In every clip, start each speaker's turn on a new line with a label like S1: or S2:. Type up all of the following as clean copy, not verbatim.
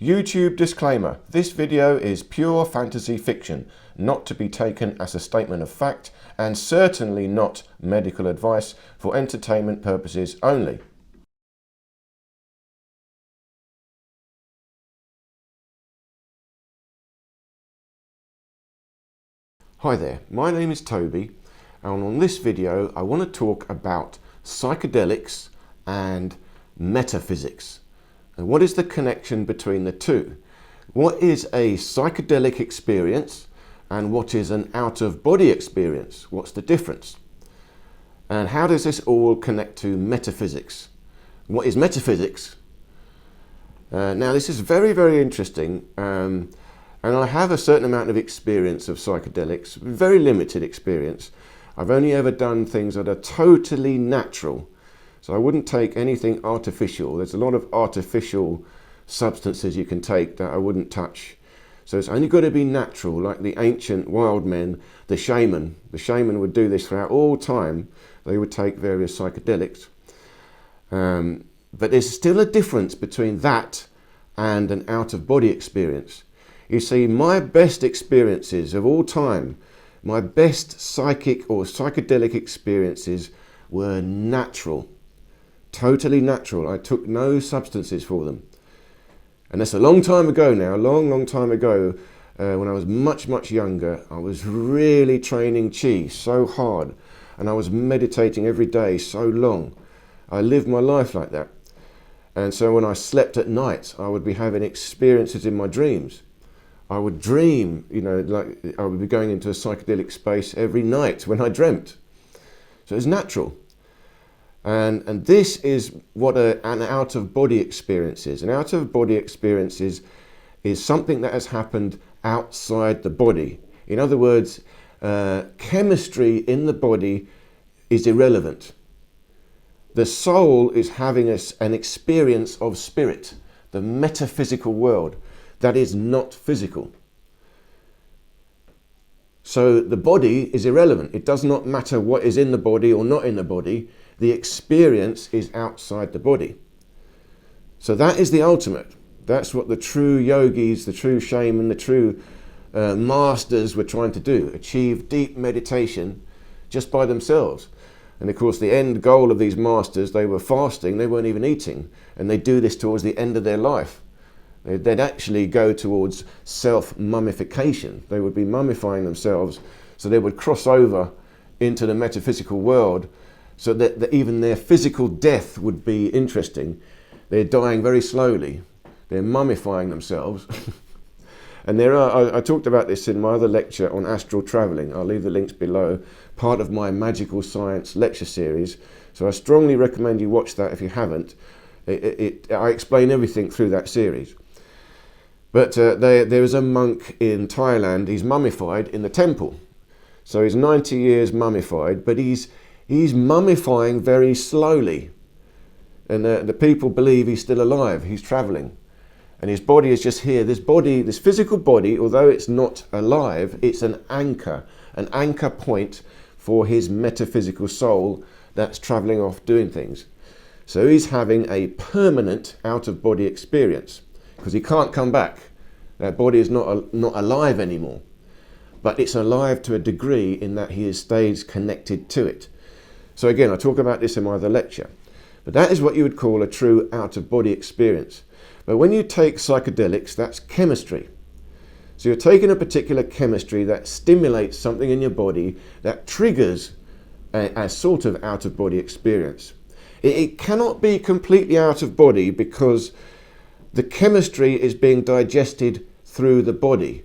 S1: YouTube disclaimer. This video is pure fantasy fiction, not to be taken as a statement of fact, and certainly not medical advice, for entertainment purposes only. Hi there, my name is Toby, and on this video I want to talk about psychedelics and metaphysics. And what is the connection between the two? What is a psychedelic experience and what is an out-of-body experience? What's the difference? And how does this all connect to metaphysics? What is metaphysics? Now this is very, very interesting, and I have a certain amount of experience of psychedelics, very limited experience. I've only ever done things that are totally natural. So I wouldn't take anything artificial. There's a lot of artificial substances you can take that I wouldn't touch. So it's only got to be natural, like the ancient wild men, the shaman. The shaman would do this throughout all time. They would take various psychedelics. But there's still a difference between that and an out-of-body experience. You see, my best experiences of all time, my best psychic or psychedelic experiences were natural. Totally natural. I took no substances for them. And that's a long time ago now, long time ago, when I was much younger. I was really training chi so hard, and I was meditating every day so long. I lived my life like that. And so when I slept at night, I would be having experiences in my dreams. I would dream, like I would be going into a psychedelic space every night when I dreamt. So it's natural. And this is what an out-of-body experience is. An out-of-body experience is something that has happened outside the body. In other words, chemistry in the body is irrelevant. The soul is having an experience of spirit, the metaphysical world, that is not physical. So the body is irrelevant. It does not matter what is in the body or not in the body. The experience is outside the body. So that is the ultimate. That's what the true yogis, the true shaman, the true masters were trying to do. Achieve deep meditation just by themselves. And of course the end goal of these masters, they were fasting, they weren't even eating. And they do this towards the end of their life. They'd actually go towards self-mummification. They would be mummifying themselves, so they would cross over into the metaphysical world, so that even their physical death would be interesting. They're dying very slowly. They're mummifying themselves. And I talked about this in my other lecture on astral traveling. I'll leave the links below, part of my magical science lecture series. So I strongly recommend you watch that if you haven't. I explain everything through that series. But there is a monk in Thailand. He's mummified in the temple. So he's 90 years mummified, but he's mummifying very slowly. And the people believe he's still alive. He's traveling. And his body is just here. This physical body, although it's not alive, it's an anchor point for his metaphysical soul that's traveling off doing things. So he's having a permanent out-of-body experience because he can't come back. That body is not alive anymore. But it's alive to a degree in that he stays connected to it. So again, I talk about this in my other lecture. But that is what you would call a true out-of-body experience. But when you take psychedelics, that's chemistry. So you're taking a particular chemistry that stimulates something in your body that triggers a sort of out-of-body experience. It cannot be completely out of body because the chemistry is being digested through the body.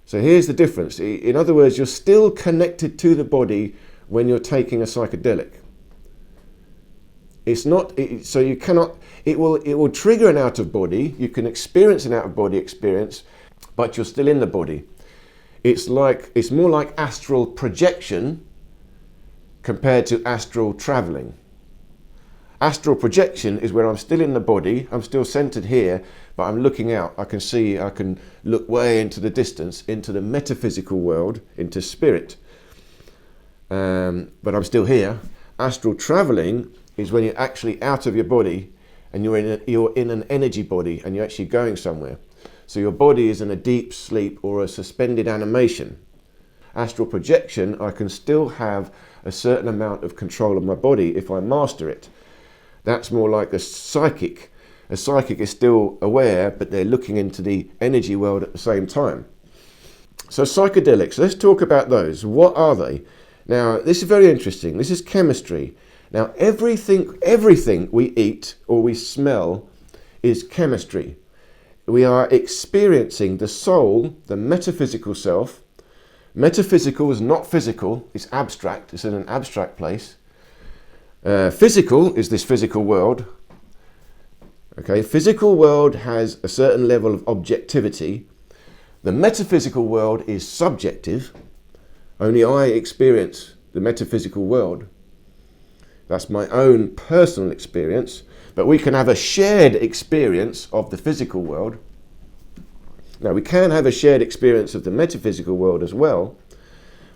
S1: So here's the difference. In other words, you're still connected to the body when you're taking a psychedelic. It's not, so you cannot, it will trigger an out of body. You can experience an out of body experience, but you're still in the body. It's more like astral projection compared to astral traveling. Astral projection is where I'm still in the body, I'm still centered here, but I'm looking out. I can look way into the distance, into the metaphysical world, into spirit. But I'm still here. Astral traveling is when you're actually out of your body and you're in an energy body, and you're actually going somewhere. So your body is in a deep sleep or a suspended animation. Astral projection, I can still have a certain amount of control of my body if I master it. That's more like a psychic. A psychic is still aware, but they're looking into the energy world at the same time. So psychedelics, let's talk about those. What are they? Now, this is very interesting. This is chemistry. Now, everything we eat or we smell is chemistry. We are experiencing the soul, the metaphysical self. Metaphysical is not physical, it's abstract, it's in an abstract place. Physical is this physical world. Okay, physical world has a certain level of objectivity. The metaphysical world is subjective. Only I experience the metaphysical world. That's my own personal experience, but we can have a shared experience of the physical world. Now, we can have a shared experience of the metaphysical world as well,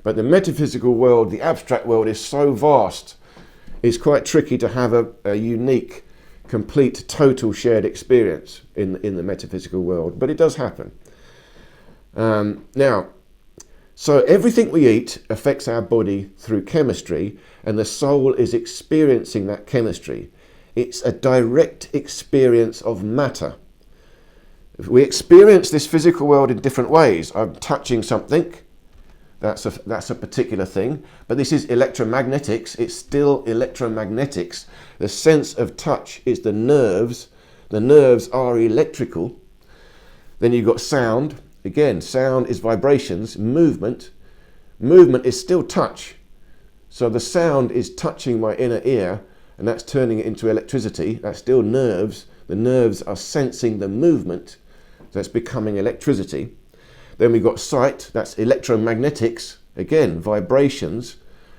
S1: but the metaphysical world, the abstract world, is so vast, it's quite tricky to have a unique, complete, total shared experience in the metaphysical world, but it does happen. Now, so everything we eat affects our body through chemistry, and the soul is experiencing that chemistry. It's a direct experience of matter. We experience this physical world in different ways. I'm touching something, that's a particular thing, but this is electromagnetics. It's still electromagnetics. The sense of touch is the nerves. The nerves are electrical. Then you've got sound. Again, sound is vibrations. Movement is still touch. So the sound is touching my inner ear, and that's turning it into electricity. That's still nerves. The nerves are sensing the movement. That's becoming electricity. Then we've got sight. That's electromagnetics. Again, vibrations.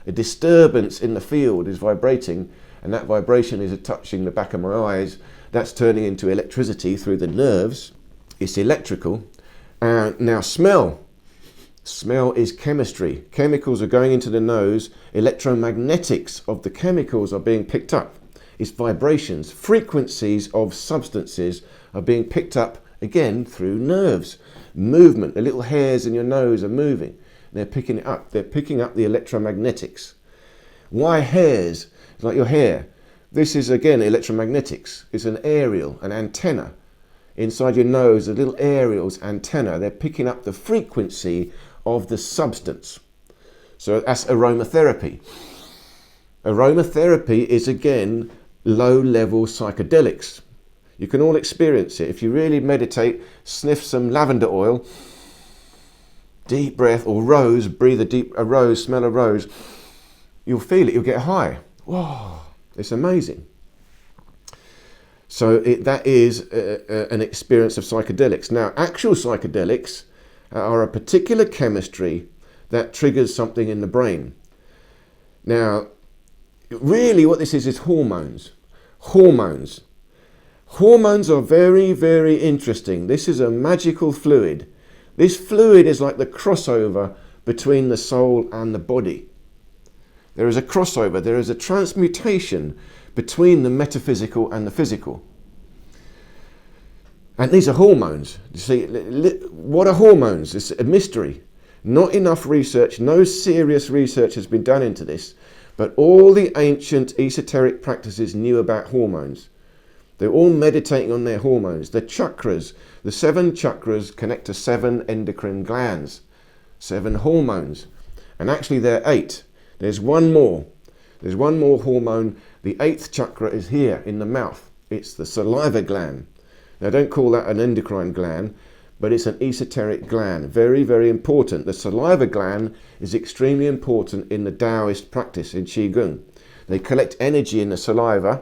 S1: A disturbance in the field is vibrating, and that vibration is touching the back of my eyes. That's turning into electricity through the nerves. It's electrical. Now smell. Smell is chemistry. Chemicals are going into the nose. Electromagnetics of the chemicals are being picked up. It's vibrations. Frequencies of substances are being picked up, again, through nerves. Movement. The little hairs in your nose are moving. They're picking it up. They're picking up the electromagnetics. Why hairs? It's like your hair. This is, again, electromagnetics. It's an aerial, an antenna. Inside your nose, the little aerials, antenna, they're picking up the frequency of the substance. So that's aromatherapy. Aromatherapy is, again, low-level psychedelics. You can all experience it. If you really meditate, sniff some lavender oil, deep breath, or rose, breathe a rose, smell a rose, you'll feel it, you'll get high. Whoa, it's amazing. So that is an experience of psychedelics. Now, actual psychedelics are a particular chemistry that triggers something in the brain. Now, really what this is hormones. Hormones. Hormones are very, very interesting. This is a magical fluid. This fluid is like the crossover between the soul and the body. There is a crossover, there is a transmutation between the metaphysical and the physical. And these are hormones. You see, what are hormones? It's a mystery. Not enough research, no serious research has been done into this, but all the ancient esoteric practices knew about hormones. They're all meditating on their hormones. The chakras, the 7 chakras connect to 7 endocrine glands, 7 hormones. And actually there are 8. There's one more. There's one more hormone. The 8th chakra is here in the mouth. It's the saliva gland. Now don't call that an endocrine gland, but it's an esoteric gland. Very, very important. The saliva gland is extremely important in the Taoist practice in Qigong. They collect energy in the saliva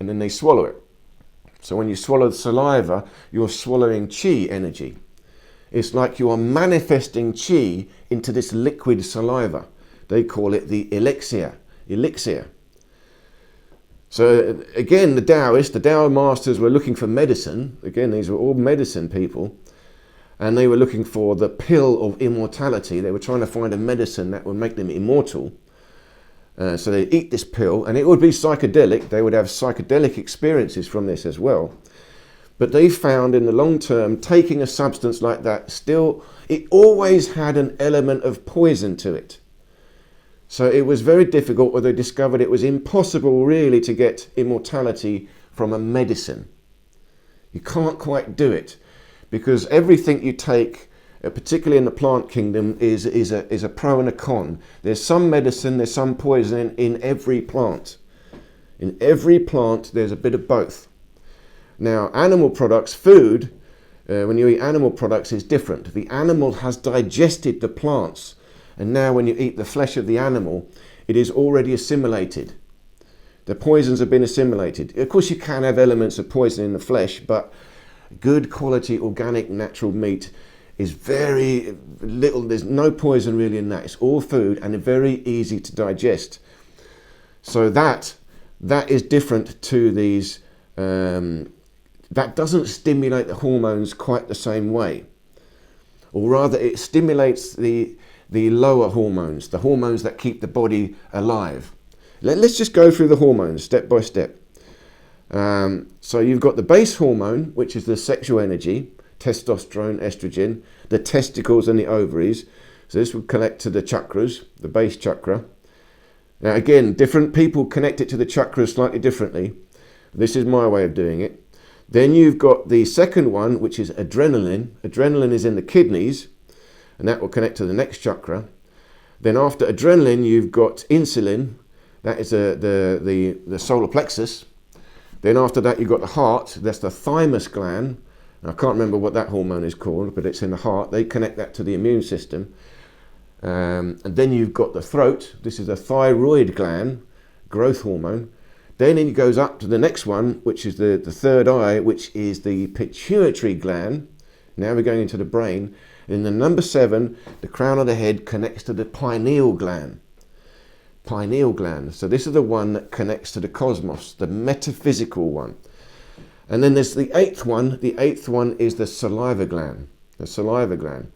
S1: and then they swallow it. So when you swallow the saliva, you're swallowing qi energy. It's like you are manifesting qi into this liquid saliva. They call it the elixir. So again, the Taoists, the Tao masters were looking for medicine. Again, these were all medicine people. And they were looking for the pill of immortality. They were trying to find a medicine that would make them immortal. So they eat this pill, and it would be psychedelic. They would have psychedelic experiences from this as well. But they found in the long term, taking a substance like that, still, it always had an element of poison to it. So it was very difficult, or they discovered it was impossible really to get immortality from a medicine. You can't quite do it, because everything you take, particularly in the plant kingdom, is a pro and a con. There's some medicine, there's some poison in every plant. In every plant, there's a bit of both. Now, animal products, food, when you eat animal products, is different. The animal has digested the plants, and now when you eat the flesh of the animal, it is already assimilated. The poisons have been assimilated. Of course, you can have elements of poison in the flesh, but good quality organic natural meat is very little. There's no poison really in that. It's all food and very easy to digest. So that is different to these. That doesn't stimulate the hormones quite the same way, or rather, it stimulates the lower hormones, the hormones that keep the body alive. Let's just go through the hormones step by step. So you've got the base hormone, which is the sexual energy, testosterone, estrogen, the testicles and the ovaries. So this would connect to the chakras, the base chakra. Now again, different people connect it to the chakras slightly differently. This is my way of doing it. Then you've got the second one, which is adrenaline. Adrenaline is in the kidneys, and that will connect to the next chakra. Then after adrenaline, you've got insulin. That is the solar plexus. Then after that, you've got the heart. That's the thymus gland. I can't remember what that hormone is called, but it's in the heart. They connect that to the immune system. And then you've got the throat. This is the thyroid gland, growth hormone. Then it goes up to the next one, which is the third eye, which is the pituitary gland. Now we're going into the brain. In the number 7, the crown of the head connects to the pineal gland. Pineal gland. So this is the one that connects to the cosmos, the metaphysical one. And then there's the 8th one. The 8th one is the saliva gland. The saliva gland.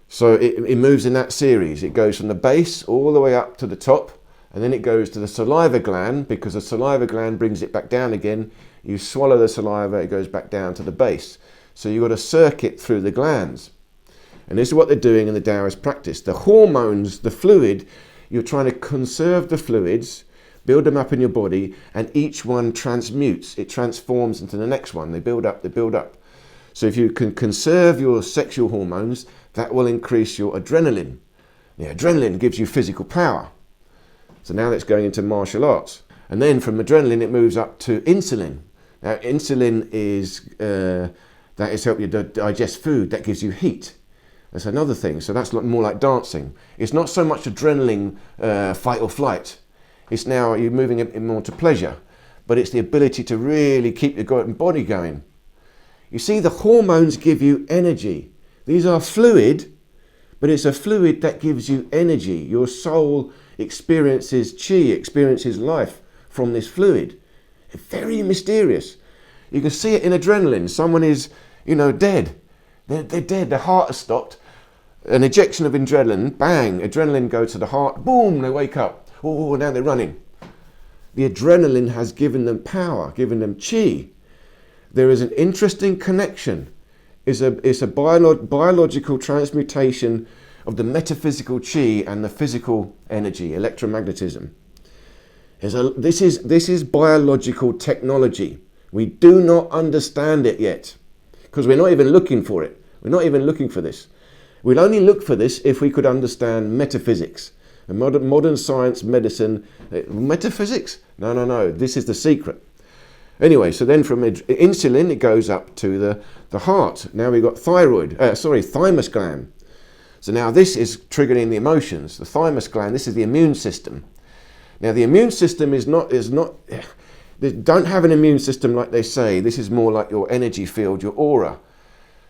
S1: So it moves in that series. It goes from the base all the way up to the top, and then it goes to the saliva gland, because the saliva gland brings it back down again. You swallow the saliva, it goes back down to the base. So you've got a circuit through the glands. And this is what they're doing in the Taoist practice. The hormones, the fluid, you're trying to conserve the fluids, build them up in your body, and each one transmutes. It transforms into the next one. They build up, they build up. So if you can conserve your sexual hormones, that will increase your adrenaline. The adrenaline gives you physical power. So now that's going into martial arts. And then from adrenaline, it moves up to insulin. Now, insulin is, that is help you digest food. That gives you heat. That's another thing. So that's more like dancing. It's not so much adrenaline, fight or flight. It's now you're moving it more to pleasure. But it's the ability to really keep your body going. You see, the hormones give you energy. These are fluid, but it's a fluid that gives you energy. Your soul experiences chi, experiences life from this fluid. It's very mysterious. You can see it in adrenaline. Someone is, dead. They're dead. Their heart has stopped. An ejection of adrenaline, bang, adrenaline goes to the heart, boom, they wake up. Oh, now they're running. The adrenaline has given them power, given them chi. There is an interesting connection. It's a biological transmutation of the metaphysical chi and the physical energy, electromagnetism. This is biological technology. We do not understand it yet, because we're not even looking for it. We're not even looking for this. We'll only look for this if we could understand metaphysics. And modern science, medicine, metaphysics? No. This is the secret. Anyway, so then from insulin, it goes up to the heart. Now we've got thymus gland. So now this is triggering the emotions. The thymus gland, this is the immune system. Now the immune system they don't have an immune system like they say. This is more like your energy field, your aura.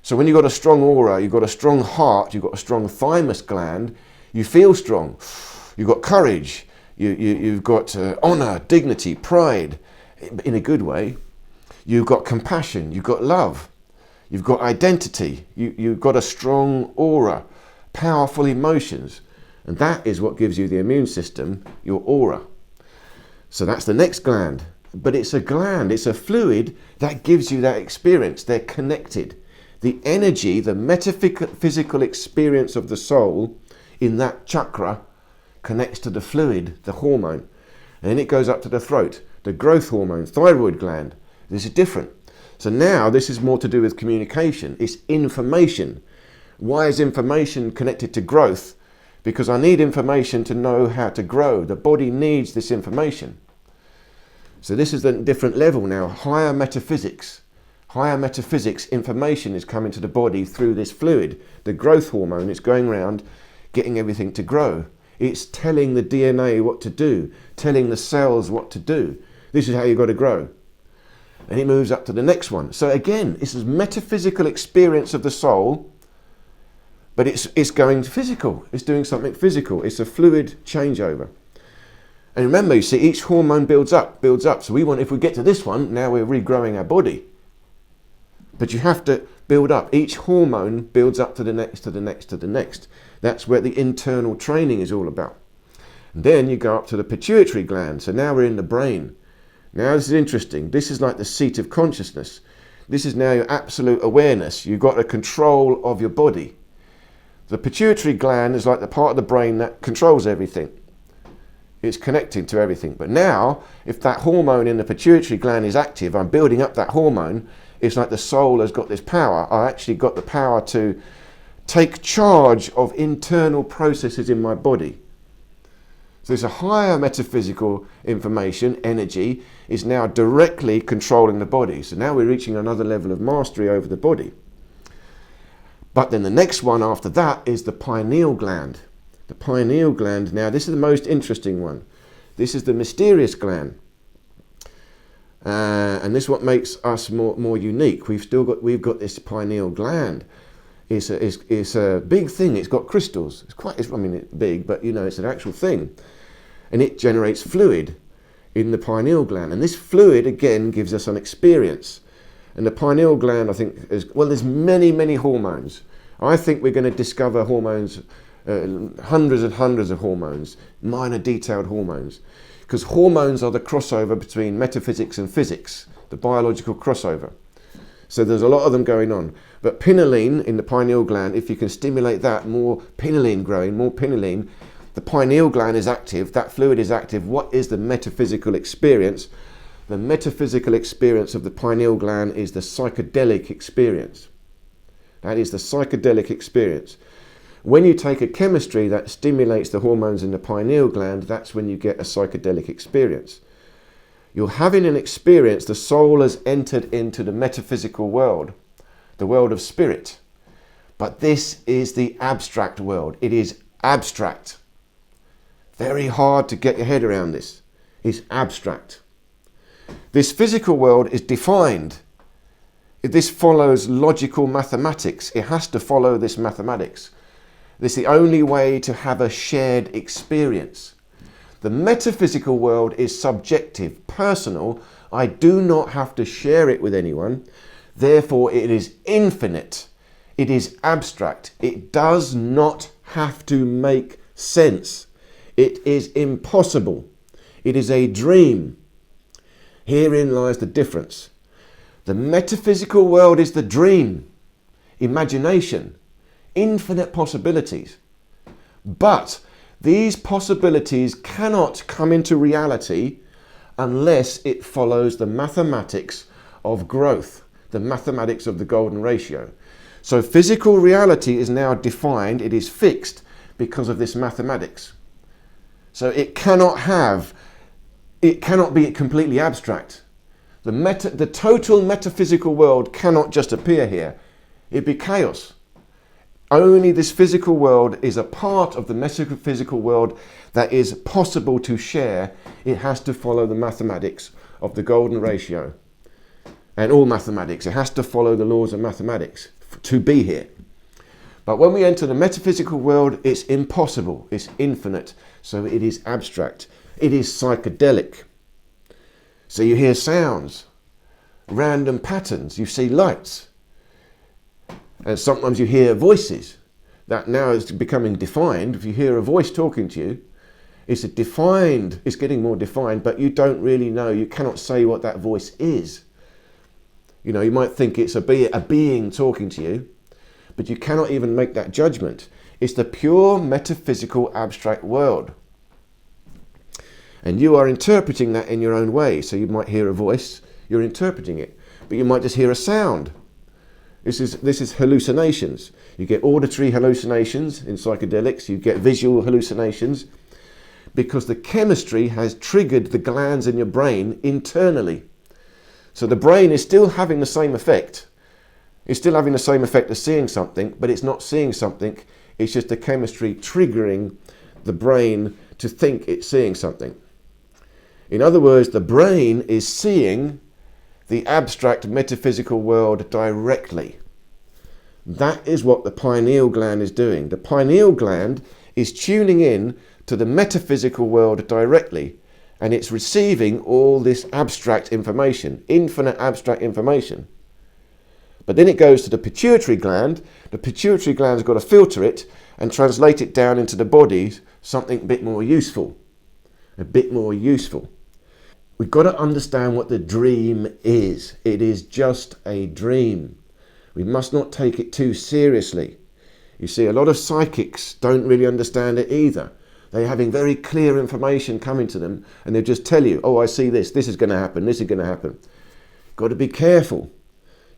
S1: So when you've got a strong aura, you've got a strong heart, you've got a strong thymus gland, you feel strong. You've got courage, you've got honor, dignity, pride, in a good way. You've got compassion, you've got love, you've got identity, you've got a strong aura, powerful emotions. And that is what gives you the immune system, your aura. So that's the next gland. But it's a gland, it's a fluid that gives you that experience. They're connected. The energy, the metaphysical experience of the soul in that chakra connects to the fluid, the hormone. And then it goes up to the throat, the growth hormone, thyroid gland. This is different. So now this is more to do with communication. It's information. Why is information connected to growth? Because I need information to know how to grow. The body needs this information. So this is a different level now, higher metaphysics. Higher metaphysics information is coming to the body through this fluid. The growth hormone is going around getting everything to grow. It's telling the DNA what to do, telling the cells what to do. This is how you've got to grow. And it moves up to the next one. So again, this is metaphysical experience of the soul, but it's going physical. It's doing something physical. It's a fluid changeover. And remember, you see, each hormone builds up. So we want, if we get to this one, now we're regrowing our body. But you have to build up. Each hormone builds up to the next, to the next, to the next. That's where the internal training is all about. And then you go up to the pituitary gland. So now we're in the brain. Now this is interesting. This is like the seat of consciousness. This is now your absolute awareness. You've got a control of your body. The pituitary gland is like the part of the brain that controls everything. It's connecting to everything. But now, if that hormone in the pituitary gland is active, I'm building up that hormone. It's like the soul has got this power. I actually got the power to take charge of internal processes in my body. So there's a higher metaphysical information, energy, is now directly controlling the body. So now we're reaching another level of mastery over the body. But then the next one after that is the pineal gland. The pineal gland, now this is the most interesting one. This is the mysterious gland. And this is what makes us more unique. We've got this pineal gland. It's a big thing. It's got crystals. It's big, but you know, it's an actual thing. And it generates fluid in the pineal gland. And this fluid, again, gives us an experience. And the pineal gland, I think, there's many, many hormones. I think we're going to discover hormones, hundreds and hundreds of hormones, minor detailed hormones. Because hormones are the crossover between metaphysics and physics, the biological crossover. So there's a lot of them going on. But pinealine in the pineal gland, if you can stimulate that, more pinealine growing, more pinealine, the pineal gland is active, that fluid is active. What is the metaphysical experience? The metaphysical experience of the pineal gland is the psychedelic experience. That is the psychedelic experience. When you take a chemistry that stimulates the hormones in the pineal gland, that's when you get a psychedelic experience. You're having an experience, the soul has entered into the metaphysical world, the world of spirit. But this is the abstract world. It is abstract. Very hard to get your head around this. It's abstract. This physical world is defined. This follows logical mathematics. It has to follow this mathematics. This is the only way to have a shared experience. The metaphysical world is subjective, personal. I do not have to share it with anyone. Therefore, it is infinite. It is abstract. It does not have to make sense. It is impossible. It is a dream. Herein lies the difference. The metaphysical world is the dream, imagination, infinite possibilities. But these possibilities cannot come into reality unless it follows the mathematics of growth, the mathematics of the golden ratio. So physical reality is now defined, it is fixed because of this mathematics. So it cannot be completely abstract. The total metaphysical world cannot just appear here. It'd be chaos. Only this physical world is a part of the metaphysical world that is possible to share. It has to follow the mathematics of the golden ratio. And all mathematics. It has to follow the laws of mathematics to be here. But when we enter the metaphysical world, it's impossible. It's infinite. So it is abstract. It is psychedelic. So you hear sounds, random patterns, you see lights, and sometimes you hear voices. that now is becoming defined. If you hear a voice talking to you, it's getting more defined, but you don't really know, you cannot say what that voice is. You know, you might think it's a being talking to you, but you cannot even make that judgment. It's the pure metaphysical abstract world. And you are interpreting that in your own way. So you might hear a voice, you're interpreting it, but you might just hear a sound. This is hallucinations. You get auditory hallucinations in psychedelics, you get visual hallucinations, because the chemistry has triggered the glands in your brain internally. So the brain is still having the same effect. It's still having the same effect of seeing something, but it's not seeing something. It's just the chemistry triggering the brain to think it's seeing something. In other words, the brain is seeing the abstract metaphysical world directly. That is what the pineal gland is doing. The pineal gland is tuning in to the metaphysical world directly, and it's receiving all this abstract information, infinite abstract information. But then it goes to the pituitary gland. The pituitary gland's got to filter it and translate it down into the body, something a bit more useful. A bit more useful. We've got to understand what the dream is. It is just a dream. We must not take it too seriously. You see, a lot of psychics don't really understand it either. They're having very clear information coming to them, and they'll just tell you, oh, I see this is going to happen, this is going to happen. Got to be careful.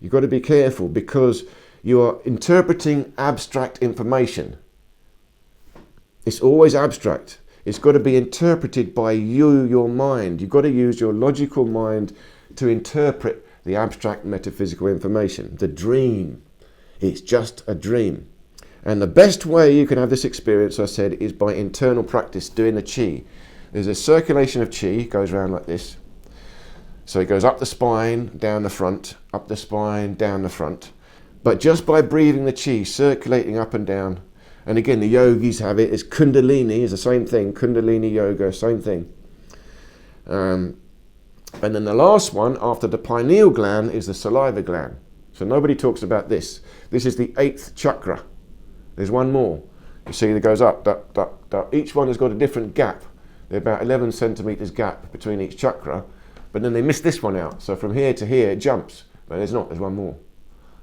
S1: You've got to be careful, because you are interpreting abstract information. It's always abstract. It's got to be interpreted by you, your mind. You've got to use your logical mind to interpret the abstract metaphysical information. The dream. It's just a dream. And the best way you can have this experience, I said, is by internal practice, doing the chi. There's a circulation of chi, it goes around like this. So it goes up the spine, down the front, up the spine, down the front. But just by breathing the chi, circulating up and down, and again, the yogis have it, it's kundalini, is the same thing, kundalini yoga, same thing. And then the last one, after the pineal gland, is the saliva gland. So nobody talks about this. This is the 8th chakra. There's one more. You see, it goes up, up, up, up. Each one has got a different gap. There's about 11 centimeters gap between each chakra. But then they miss this one out. So from here to here, it jumps. But there's not, there's one more.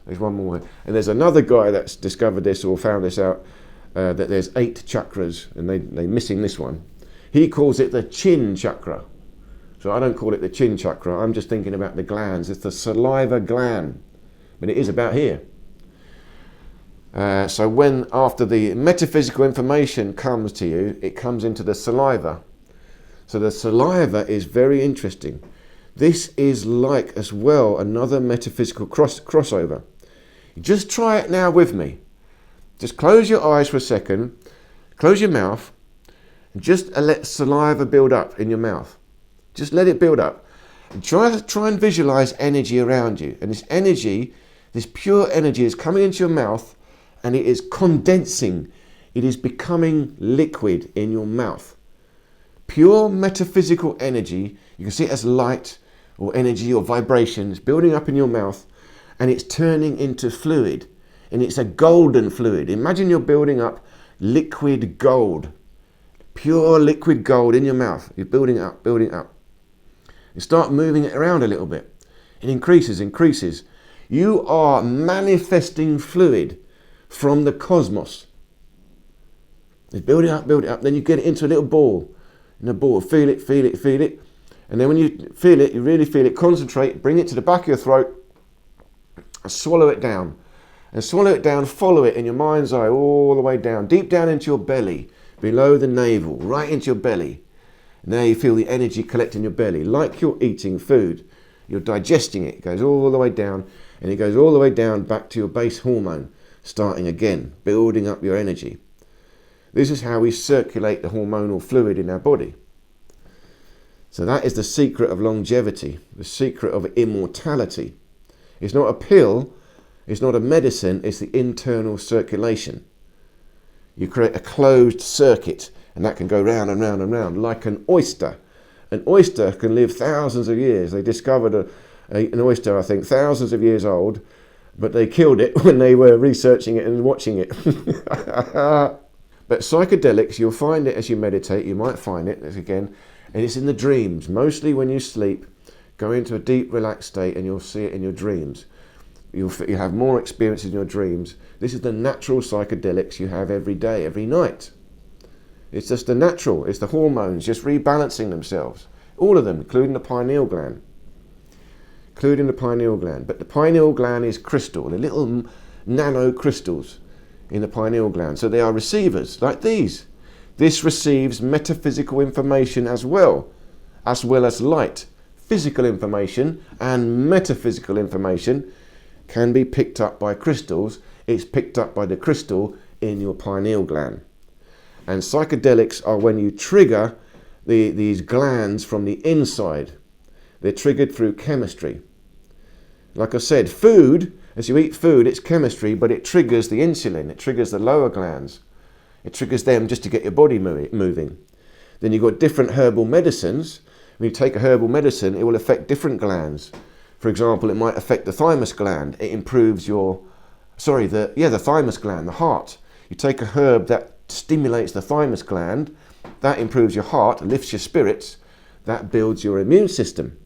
S1: There's one more. And there's another guy that's discovered this or found this out, that there's 8 chakras, and they're missing this one. He calls it the chin chakra. So I don't call it the chin chakra. I'm just thinking about the glands. It's the saliva gland. But it is about here. So when, after the metaphysical information comes to you, it comes into the saliva. So the saliva is very interesting. This is like, as well, another metaphysical crossover. Just try it now with me. Just close your eyes for a second, close your mouth, and just let saliva build up in your mouth. Just let it build up. And try and visualize energy around you. And this energy, this pure energy, is coming into your mouth, and it is condensing. It is becoming liquid in your mouth. Pure metaphysical energy, you can see it as light or energy or vibrations building up in your mouth, and it's turning into fluid. And it's a golden fluid. Imagine you're building up liquid gold. Pure liquid gold in your mouth. You're building it up, building it up. You start moving it around a little bit. It increases, increases. You are manifesting fluid from the cosmos. It's building up, build it up. Then you get it into a little ball. In a ball, feel it, feel it, feel it. And then when you feel it, you really feel it, concentrate, bring it to the back of your throat, and swallow it down. And swallow it down, follow it in your mind's eye all the way down, deep down into your belly, below the navel, right into your belly. And there you feel the energy collect in your belly, like you're eating food. You're digesting it. It goes all the way down, and it goes all the way down back to your base hormone, starting again, building up your energy. This is how we circulate the hormonal fluid in our body. So that is the secret of longevity, the secret of immortality. It's not a pill. It's not a medicine, it's the internal circulation. You create a closed circuit, and that can go round and round and round, like an oyster. An oyster can live thousands of years. They discovered an oyster, I think, thousands of years old, But they killed it when they were researching it and watching it. But psychedelics, you'll find it as you meditate. You might find it, again, and it's in the dreams. Mostly when you sleep, go into a deep, relaxed state, and you'll see it in your dreams. You'll have more experience in your dreams. This is the natural psychedelics you have every day, every night. It's just the natural. It's the hormones just rebalancing themselves. All of them, including the pineal gland. But the pineal gland is crystal, the little nano crystals in the pineal gland. So they are receivers, like these. This receives metaphysical information as well as light. Physical information and metaphysical information can be picked up by crystals. It's picked up by the crystal in your pineal gland. And psychedelics are when you trigger these glands from the inside. They're triggered through chemistry. Like I said, food, as you eat food, it's chemistry, but it triggers the insulin. It triggers the lower glands. It triggers them just to get your body moving. Then you've got different herbal medicines. When you take a herbal medicine, it will affect different glands. For example, it might affect the thymus gland. It improves the thymus gland, the heart. You take a herb that stimulates the thymus gland, that improves your heart, lifts your spirits, that builds your immune system.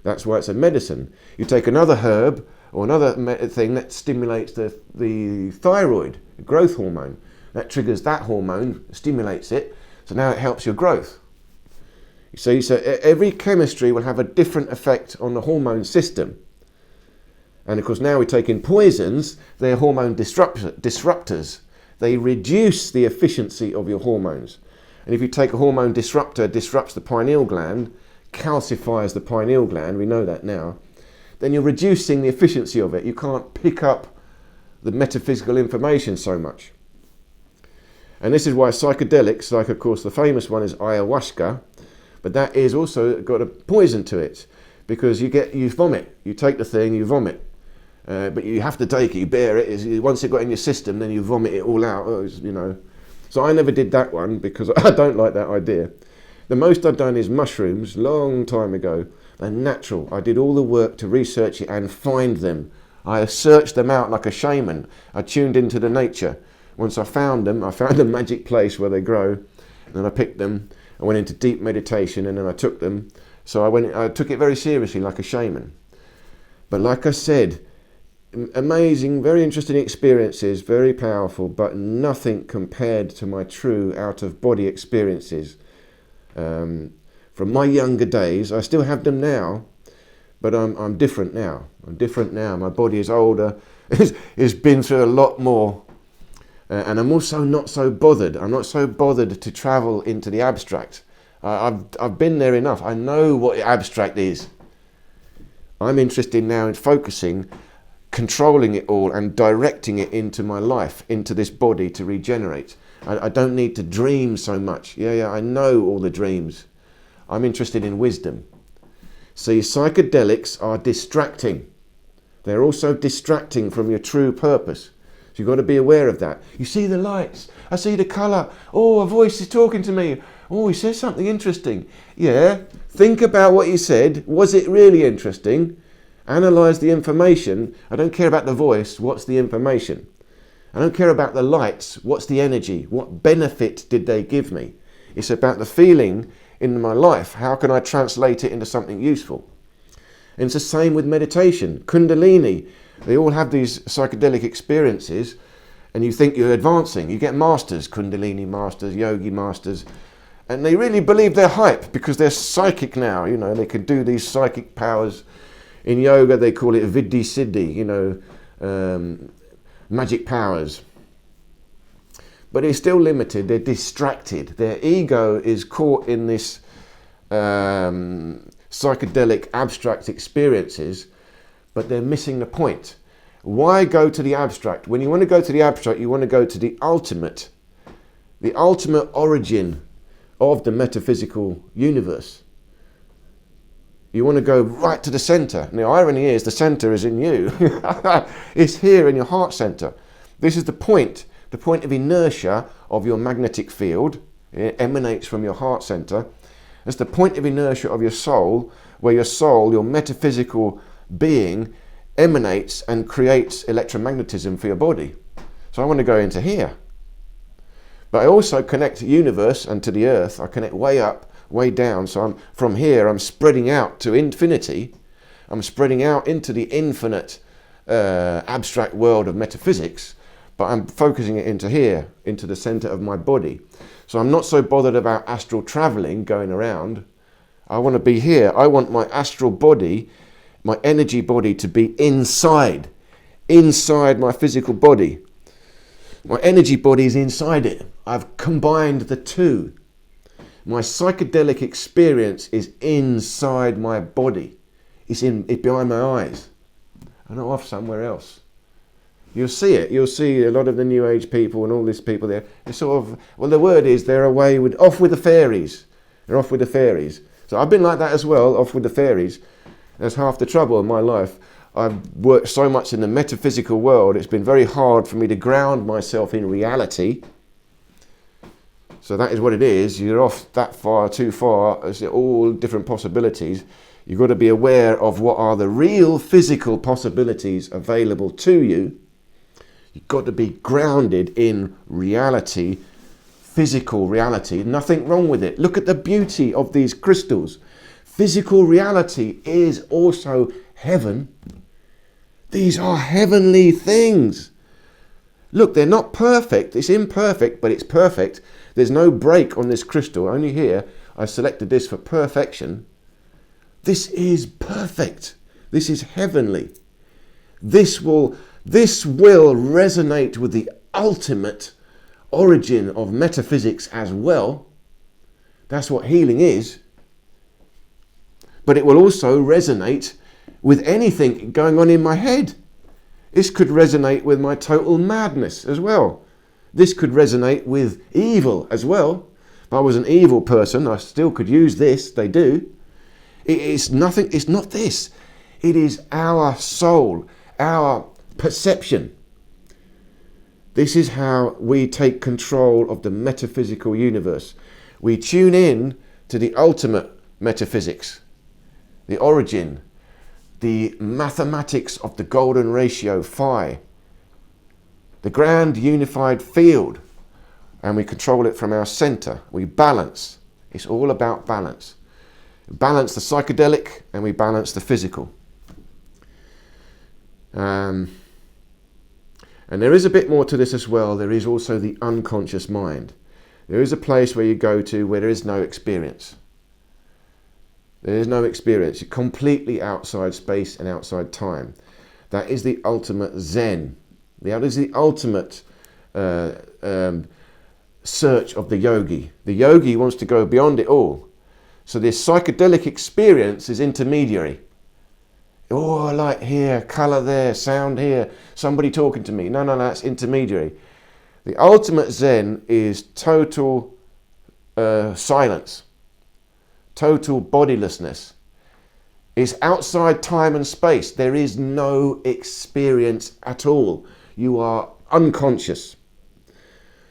S1: That's why it's a medicine. You take another herb or another thing that stimulates the thyroid, the growth hormone. That triggers that hormone, stimulates it, so now it helps your growth. So every chemistry will have a different effect on the hormone system. And of course now we're taking poisons, they're hormone disruptors. They reduce the efficiency of your hormones. And if you take a hormone disruptor, disrupts the pineal gland, calcifies the pineal gland, we know that now, then you're reducing the efficiency of it. You can't pick up the metaphysical information so much. And this is why psychedelics, like of course the famous one is ayahuasca, but that is also got a poison to it, because you vomit. You take the thing, you vomit. But you have to take it, you bear it. Once it got in your system, then you vomit it all out, So I never did that one because I don't like that idea. The most I've done is mushrooms, long time ago. They're natural. I did all the work to research it and find them. I searched them out like a shaman. I tuned into the nature. Once I found them, I found a magic place where they grow. And then I picked them. I went into deep meditation and then I took them. So I took it very seriously like a shaman. But like I said, amazing, very interesting experiences, very powerful, but nothing compared to my true out-of-body experiences. From my younger days, I still have them now, but I'm different now. My body is older, it's been through a lot more, and I'm also not so bothered. I'm not so bothered to travel into the abstract. I've been there enough. I know what abstract is. I'm interested now in focusing, controlling it all and directing it into my life, into this body to regenerate. I don't need to dream so much. I know all the dreams. I'm interested in wisdom. See, psychedelics are distracting. They're also distracting from your true purpose. So you've got to be aware of that. You see the lights. I see the colour. Oh, a voice is talking to me. Oh, he says something interesting. Yeah, think about what he said. Was it really interesting? Analyse the information. I don't care about the voice. What's the information? I don't care about the lights. What's the energy? What benefit did they give me? It's about the feeling in my life. How can I translate it into something useful? And it's the same with meditation. Kundalini. They all have these psychedelic experiences and you think you're advancing. You get masters, Kundalini masters, Yogi masters, and they really believe they're hype because they're psychic now. They can do these psychic powers. In yoga, they call it Viddhi Siddhi, magic powers. But it's still limited. They're distracted. Their ego is caught in this psychedelic abstract experiences, but they're missing the point. Why go to the abstract? When you want to go to the abstract, you want to go to the ultimate origin of the metaphysical universe. You want to go right to the center. And the irony is the center is in you. It's here in your heart center. This is the point of inertia of your magnetic field. It emanates from your heart center. It's the point of inertia of your soul, where your soul, your metaphysical being, emanates and creates electromagnetism for your body. So I want to go into here. But I also connect to the universe and to the earth. I connect way up, way down. So from here, I'm spreading out to infinity. I'm spreading out into the infinite abstract world of metaphysics. But I'm focusing it into here, into the center of my body. So I'm not so bothered about astral traveling, going around. I want to be here. I want my astral body, my energy body, to be inside my physical body. My energy body is inside it. I've combined the two. My psychedelic experience is inside my body. It's behind my eyes. I'm not off somewhere else. You'll see it. You'll see a lot of the New Age people and all these people there. They're sort of, well, the word is they're off with the fairies. They're off with the fairies. So I've been like that as well, off with the fairies. That's half the trouble in my life. I've worked so much in the metaphysical world, it's been very hard for me to ground myself in reality. So that is what it is. You're off that far, too far. There's all different possibilities. You've got to be aware of what are the real physical possibilities available to you. You've got to be grounded in reality, physical reality. Nothing wrong with it. Look at the beauty of these crystals. Physical reality is also heaven. These are heavenly things. Look, they're not perfect. It's imperfect, but it's perfect. There's no break on this crystal. Only here, I selected this for perfection. This is perfect. This is heavenly. This will resonate with the ultimate origin of metaphysics as well. That's what healing is. But it will also resonate with anything going on in my head. This could resonate with my total madness as well. This could resonate with evil as well. If I was an evil person, I still could use this. They do. It's nothing. It's not this. It is our soul, our perception. This is how we take control of the metaphysical universe. We tune in to the ultimate metaphysics, the origin, the mathematics of the golden ratio phi, the grand unified field, and we control it from our center. We balance. It's all about balance. We balance the psychedelic and we balance the physical. And there is a bit more to this as well. There is also the unconscious mind. There is a place where you go to where there is no experience. There is no experience. You're completely outside space and outside time. That is the ultimate Zen. That is the ultimate search of the yogi. The yogi wants to go beyond it all. So this psychedelic experience is intermediary. Oh, light here, colour there, sound here, somebody talking to me. No, that's intermediary. The ultimate Zen is total silence, total bodilessness. It's outside time and space. There is no experience at all. You are unconscious.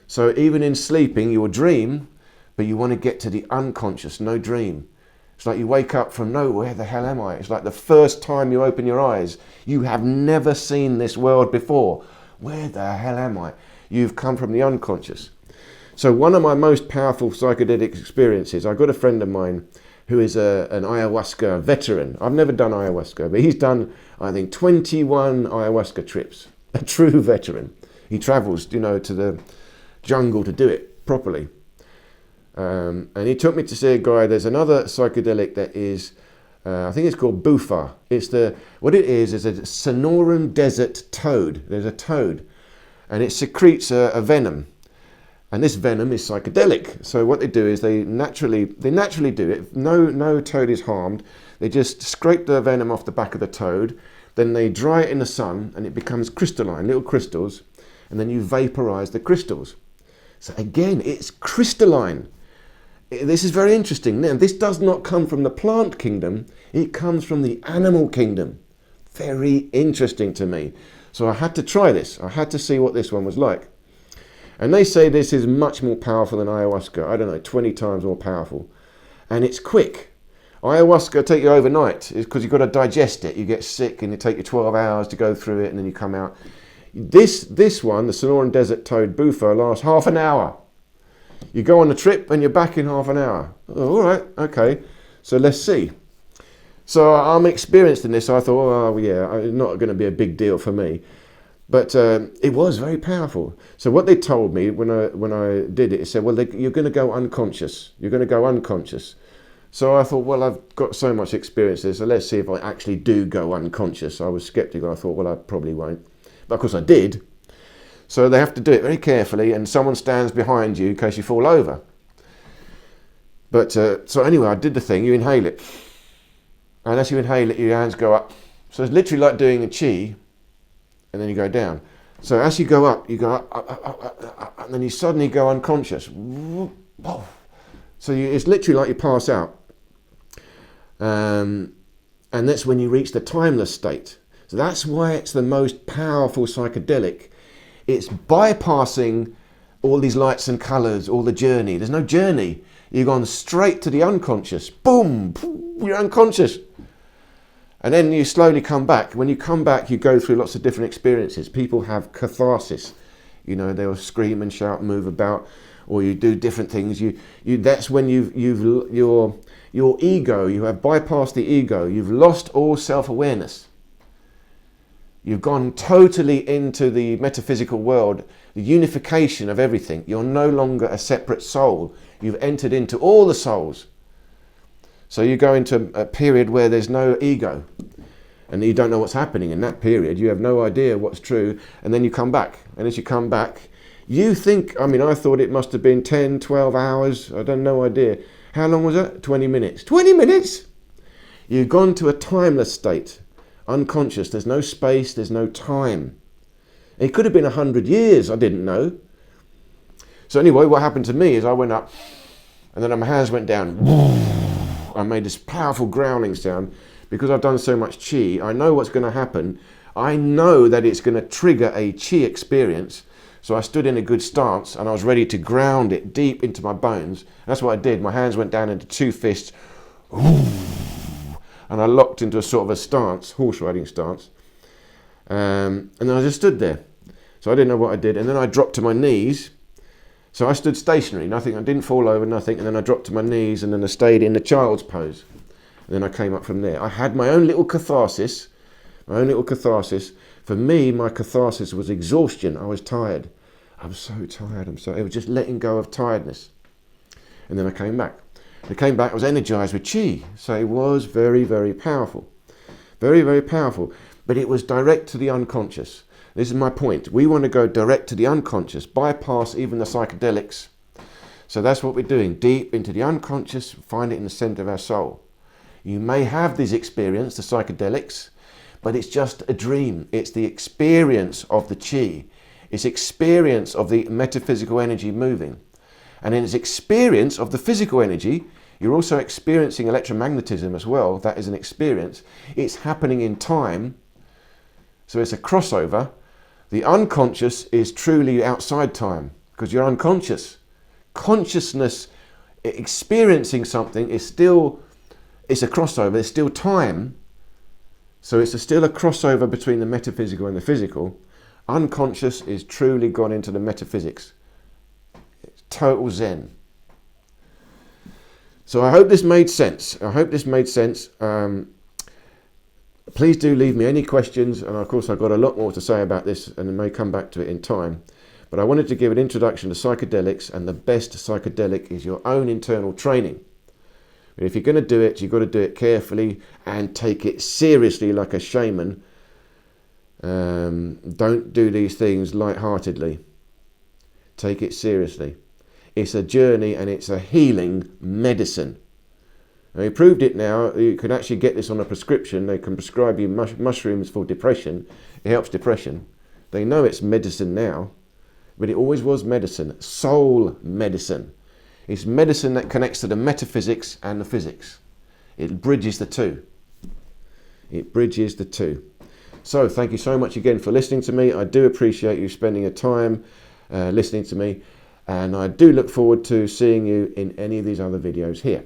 S1: So even in sleeping, you will dream, but you want to get to the unconscious, no dream. It's like you wake up from nowhere, the hell am I? It's like the first time you open your eyes, you have never seen this world before. Where the hell am I? You've come from the unconscious. So one of my most powerful psychedelic experiences, I've got a friend of mine who is an ayahuasca veteran. I've never done ayahuasca, but he's done, I think, 21 ayahuasca trips. A true veteran. He travels, to the jungle to do it properly. And he took me to see a guy. There's another psychedelic that is, I think it's called Bufa. What it is a Sonoran desert toad. There's a toad, and it secretes a venom, and this venom is psychedelic. So what they do is they naturally do it. No toad is harmed. They just scrape the venom off the back of the toad, then they dry it in the sun, and it becomes crystalline, little crystals, and then you vaporize the crystals. So again, it's crystalline. This is very interesting. Now, this does not come from the plant kingdom. It comes from the animal kingdom. Very interesting to me. So I had to try this. I had to see what this one was like. And they say this is much more powerful than ayahuasca. I don't know, 20 times more powerful. And it's quick. Ayahuasca take you overnight. It's because you've got to digest it. You get sick and it take you 12 hours to go through it and then you come out. This one, the Sonoran Desert Toad Bufo, lasts half an hour. You go on the trip and you're back in half an hour. Oh, all right, okay. So let's see. So I'm experienced in this. So I thought, oh yeah, it's not going to be a big deal for me. But it was very powerful. So what they told me when I did it, it said, well, you're going to go unconscious. You're going to go unconscious. So I thought, well, I've got so much experience there, so let's see if I actually do go unconscious. I was skeptical. I thought, well, I probably won't. But of course I did. So they have to do it very carefully, and someone stands behind you in case you fall over. But so anyway, I did the thing. You inhale it. And as you inhale it, your hands go up. So it's literally like doing a chi, and then you go down. So as you go up, up, and then you suddenly go unconscious. So it's literally like you pass out. And that's when you reach the timeless state. So that's why it's the most powerful psychedelic. It's bypassing all these lights and colours, all the journey. There's no journey. You've gone straight to the unconscious. Boom! You're unconscious. And then you slowly come back. When you come back, you go through lots of different experiences. People have catharsis. You know, they'll scream and shout and move about, or you do different things. That's when your ego, you have bypassed the ego. You've lost all self-awareness. You've gone totally into the metaphysical world, the unification of everything. You're no longer a separate soul. You've entered into all the souls. So you go into a period where there's no ego, and you don't know what's happening in that period. You have no idea what's true, and then you come back. And as you come back, you think, I mean, I thought it must have been 10, 12 hours. I don't know idea. How long was it? 20 minutes. 20 minutes? You've gone to a timeless state. Unconscious. There's no space. There's no time. It could have been 100 years. I didn't know. So anyway, what happened to me is I went up, and then my hands went down. I made this powerful growling sound. Because I've done so much chi, I know what's going to happen. I know that it's going to trigger a chi experience. So I stood in a good stance and I was ready to ground it deep into my bones. That's what I did. My hands went down into two fists. And I locked into a sort of a stance, horse riding stance. And then I just stood there. So I didn't know what I did. And then I dropped to my knees. So I stood stationary, nothing. I didn't fall over, nothing. And then I dropped to my knees and then I stayed in the child's pose. And then I came up from there. I had my own little catharsis. My own little catharsis. For me, my catharsis was exhaustion. I was tired. I'm so tired. It was just letting go of tiredness. And then I came back. I came back, I was energized with chi. So it was very, very powerful. Very, very powerful. But it was direct to the unconscious. This is my point. We want to go direct to the unconscious, bypass even the psychedelics. So that's what we're doing. Deep into the unconscious, find it in the center of our soul. You may have this experience, the psychedelics, but it's just a dream. It's the experience of the chi. It's experience of the metaphysical energy moving. And in its experience of the physical energy, you're also experiencing electromagnetism as well. That is an experience. It's happening in time. So it's a crossover. The unconscious is truly outside time because you're unconscious. Consciousness, experiencing something is still, it's a crossover. It's still time. So it's still a crossover between the metaphysical and the physical. Unconscious is truly gone into the metaphysics. It's total Zen. So I hope this made sense. Please do leave me any questions. And of course, I've got a lot more to say about this and I may come back to it in time. But I wanted to give an introduction to psychedelics, and the best psychedelic is your own internal training. But if you're going to do it, you've got to do it carefully and take it seriously like a shaman. Don't do these things lightheartedly. Take it seriously. It's a journey and it's a healing medicine. Now, you proved it now. You can actually get this on a prescription. They can prescribe you mushrooms for depression. It helps depression. They know it's medicine now, but it always was medicine. Soul medicine. It's medicine that connects to the metaphysics and the physics. It bridges the two. It bridges the two. So thank you so much again for listening to me. I do appreciate you spending your time listening to me. And I do look forward to seeing you in any of these other videos here.